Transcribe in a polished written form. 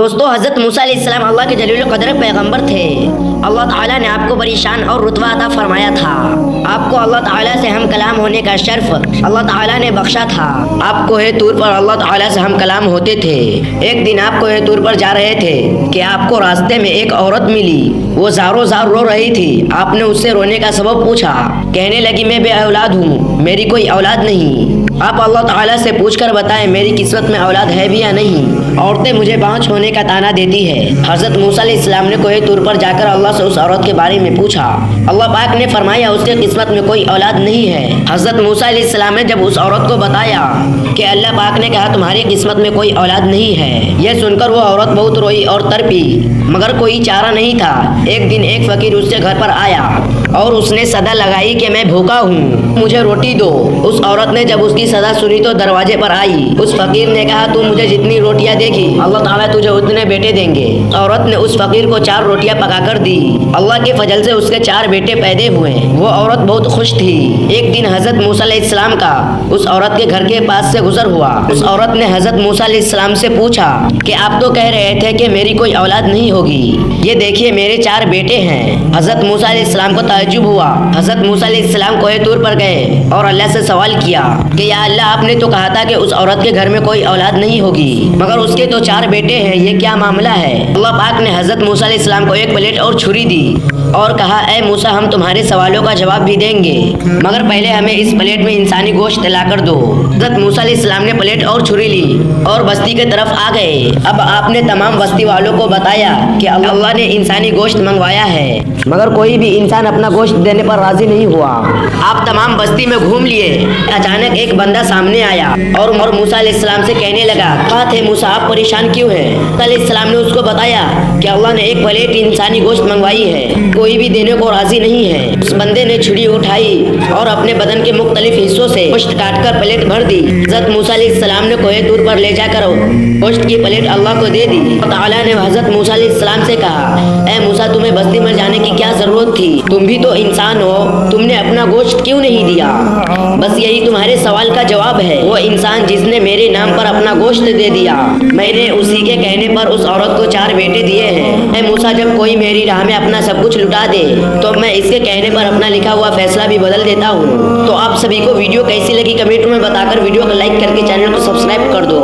دوستو حضرت موسیٰ علیہ السلام اللہ کے جلیل القدر پیغمبر تھے۔ اللہ تعالیٰ نے آپ کو بڑی شان اور رتبہ عطا فرمایا تھا۔ آپ کو اللہ تعالیٰ سے ہم کلام ہونے کا شرف اللہ تعالیٰ نے بخشا تھا۔ آپ کوہ طور پر اللہ تعالیٰ سے ہم کلام ہوتے تھے۔ ایک دن آپ کوہ طور پر جا رہے تھے کہ آپ کو راستے میں ایک عورت ملی۔ وہ زاروں زار رو رہی تھی۔ آپ نے اس سے رونے کا سبب پوچھا۔ کہنے لگی میں بے اولاد ہوں، میری کوئی اولاد نہیں۔ آپ اللہ تعالیٰ سے پوچھ کر بتائیں میری قسمت میں اولاد ہے بھی یا نہیں۔ عورتیں مجھے بانجھ ہونے کا طعنہ دیتی ہے۔ حضرت موسیٰ علیہ السلام نے کوہ طور پر جا کر اللہ سے اس عورت کے بارے میں پوچھا۔ اللہ پاک نے فرمایا اس کے قسمت میں کوئی اولاد نہیں ہے۔ حضرت موسیٰ علیہ السلام نے جب اس عورت کو بتایا کہ اللہ پاک نے کہا تمہاری قسمت میں کوئی اولاد نہیں ہے، یہ سن کر وہ عورت بہت روئی اور تڑپی، مگر کوئی چارہ نہیں تھا۔ ایک دن ایک فقیر اس کے گھر پر آیا اور اس نے صدا لگائی کہ میں بھوکا ہوں، مجھے روٹی دو۔ اس عورت نے جب اس کی صدا سنی تو دروازے پر آئی۔ اس فقیر نے کہا تو مجھے جتنی روٹیاں دے گی اللہ تعالیٰ تجھے اتنے بیٹے دیں گے۔ عورت نے اس فقیر کو 4 روٹیاں پکا کر دی۔ اللہ کے فضل سے اس کے 4 بیٹے پیدا ہوئے۔ وہ عورت بہت خوش تھی۔ ایک دن حضرت موسیٰ علیہ السلام کا اس عورت کے گھر کے پاس سے گزر ہوا۔ اس عورت نے حضرت موسیٰ علیہ السلام سے پوچھا کہ آپ تو کہہ رہے تھے کہ میری کوئی اولاد نہیں ہوگی، یہ دیکھیے میرے 4 بیٹے ہیں۔ حضرت موسیٰ علیہ السلام کو تعجب ہوا۔ حضرت موسیٰ علیہ السلام کوہ طور پر گئے اور اللہ سے سوال کیا کہ یا اللہ آپ نے تو کہا تھا کہ اس عورت کے گھر میں کوئی اولاد نہیں ہوگی، مگر اس کے تو 4 بیٹے ہیں، یہ کیا معاملہ ہے؟ اللہ پاک نے حضرت موسیٰ علیہ السلام کو ایک پلیٹ اور چھری دی اور کہا اے موسیٰ ہم تمہارے سوالوں کا جواب بھی دیں گے، مگر پہلے ہمیں اس پلیٹ میں انسانی گوشت لا کر دو۔ حضرت موسیٰ علیہ السلام نے پلیٹ اور چھری لی اور بستی کی طرف آ گئے۔ اب آپ نے تمام بستی والوں کو بتایا کہ اللہ نے انسانی گوشت منگوایا ہے، مگر کوئی بھی انسان اپنا گوشت دینے پر راضی نہیں ہوا۔ آپ تمام بستی میں گھوم لیے۔ اچانک ایک بندہ سامنے آیا اور موسیٰ علیہ السلام سے کہنے لگا کہا تھے موسیٰ آپ پریشان کیوں ہیں؟ موسیٰ علیہ السلام نے اس کو بتایا کہ اللہ نے ایک پلیٹ انسانی گوشت منگوائی ہے، کوئی بھی دینے کو راضی نہیں ہے۔ اس بندے نے چھری اٹھائی اور اپنے بدن کے مختلف حصوں سے گوشت کاٹ کر پلیٹ بھر دی۔ حضرت موسیٰ علیہ السلام نے کوہ طور پر لے جا کر گوشت کی پلیٹ اللہ کو دے دی۔ تعالیٰ نے حضرت موسیٰ علیہ السلام سے کہا اے موسیٰ تمہیں بستی میں جانے کی کیا ضرورت تھی؟ تم بھی تو انسان ہو، تم نے اپنا گوشت کیوں نہیں دیا؟ بس یہی تمہارے سوال کا جواب ہے۔ وہ انسان جس نے میرے نام پر اپنا گوشت دے دیا، میں نے اسی کے کہنے پر اس عورت کو 4 بیٹے دیے ہیں۔ اے موسیٰ جب کوئی میری راہ میں اپنا سب کچھ لٹا دے تو میں اس کے کہنے پر اپنا لکھا ہوا فیصلہ بھی بدل دیتا ہوں۔ تو آپ سبھی کو ویڈیو کیسی لگی کمنٹ میں بتا کر ویڈیو کو لائک کر کے چینل کو سبسکرائب کر دو۔